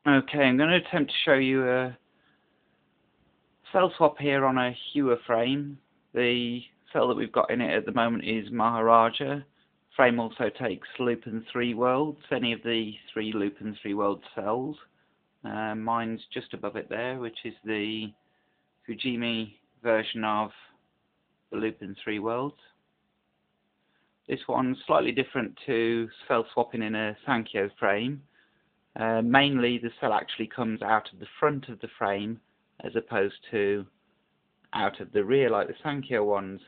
Okay, I'm going to attempt to show you a cell swap here on a hewia frame. The cell that we've got in it at the moment is Maharaja. Frame also takes loop and 3 worlds, any of the 3 loop and 3 world cells. Mine's just above it there, which is the Fujimi version of the loop and 3 worlds. This one's slightly different to cell swapping in a Sankyo frame. Mainly the cell actually comes out of the front of the frame as opposed to out of the rear like the Sankyo ones.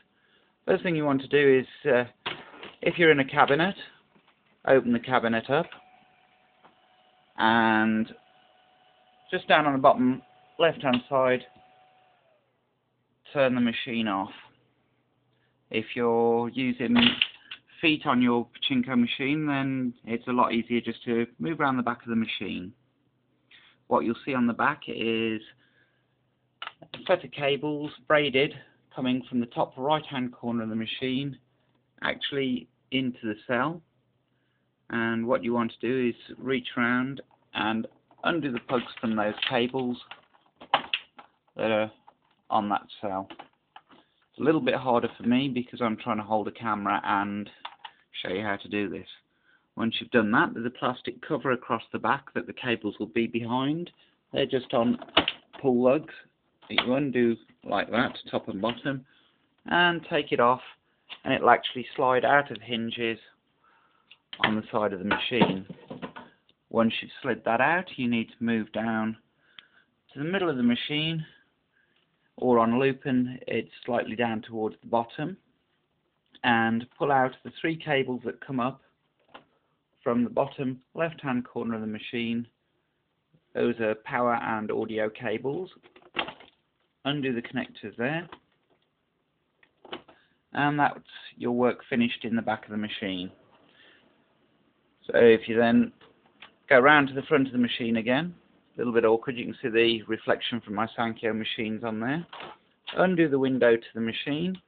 First thing you want to do is, if you're in a cabinet, open the cabinet up and just down on the bottom left hand side turn the machine off. If you're using feet on your pachinko machine, then it's a lot easier just to move around the back of the machine. What you'll see on the back is a set of cables braided coming from the top right hand corner of the machine actually into the cell, and what you want to do is reach around and undo the plugs from those cables that are on that cell. It's a little bit harder for me because I'm trying to hold a camera and show you how to do this. Once you've done that, there's a plastic cover across the back that the cables will be behind. They're just on pull lugs that you undo like that, top and bottom, and take it off, and it'll actually slide out of the hinges on the side of the machine. Once you've slid that out, you need to move down to the middle of the machine, or on looping it's slightly down towards the bottom, and pull out the 3 cables that come up from the bottom left hand corner of the machine. Those are power and audio cables. Undo the connectors there, and that's your work finished in the back of the machine. So if you then go round to the front of the machine again, a little bit awkward, you can see the reflection from my Sankyo machines on there. Undo the window to the machine,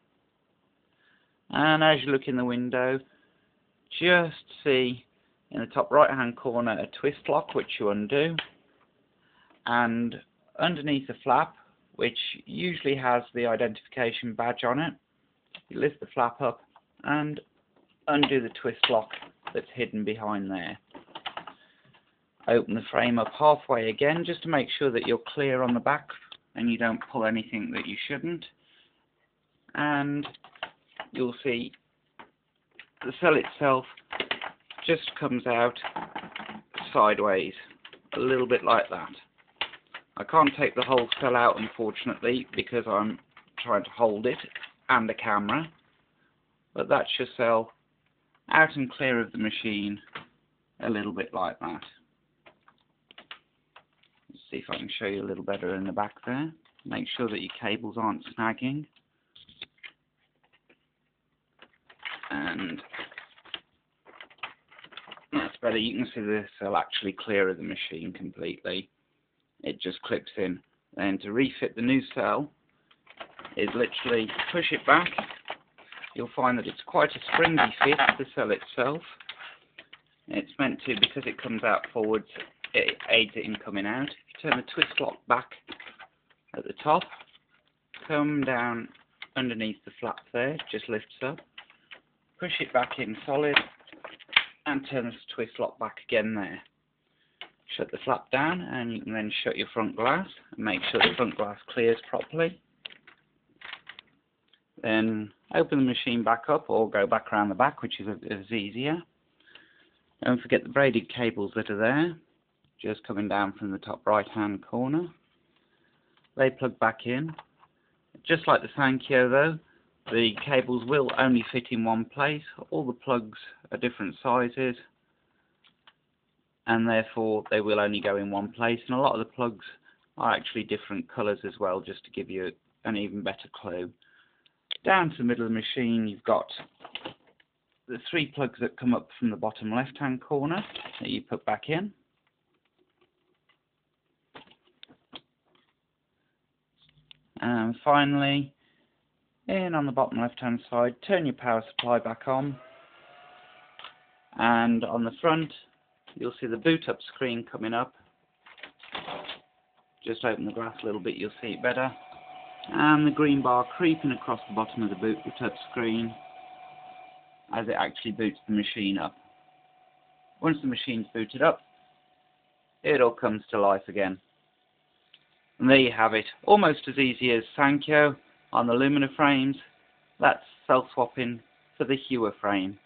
and as you look in the window, just see in the top right hand corner a twist lock which you undo, and underneath the flap, which usually has the identification badge on it, you lift the flap up and undo the twist lock that's hidden behind there. Open the frame up halfway again just to make sure that you're clear on the back and you don't pull anything that you shouldn't, and you'll see the cell itself just comes out sideways, a little bit like that. I can't take the whole cell out unfortunately because I'm trying to hold it and the camera, but that's your cell out and clear of the machine, a little bit like that. Let's see if I can show you a little better in the back there. Make sure that your cables aren't snagging, and that's better. You can see the cell actually clear of the machine completely. It just clips in. Then to refit the new cell is literally push it back. You'll find that it's quite a springy fit, the cell itself. It's meant to, because it comes out forwards, it aids it in coming out. If you turn the twist lock back at the top, come down underneath the flap there, it just lifts up. Push it back in solid and turn the twist lock back again there. Shut the flap down, and you can then shut your front glass and make sure the front glass clears properly. Then open the machine back up or go back around the back, which is easier. Don't forget the braided cables that are there, just coming down from the top right hand corner. They plug back in. Just like the Sankyo though, the cables will only fit in one place. All the plugs are different sizes, and therefore they will only go in one place, and a lot of the plugs are actually different colours as well, just to give you an even better clue. Down to the middle of the machine you've got the 3 plugs that come up from the bottom left hand corner that you put back in. And finally, in on the bottom left hand side, turn your power supply back on, and on the front you'll see the boot up screen coming up, Just open the glass a little bit, you'll see it better. And the green bar creeping across the bottom of the touch screen as it actually boots the machine up. Once the machine's booted up, it all comes to life again. And there you have it, almost as easy as Sancho on the Lumina frames. That's self-swapping for the Hewia frame.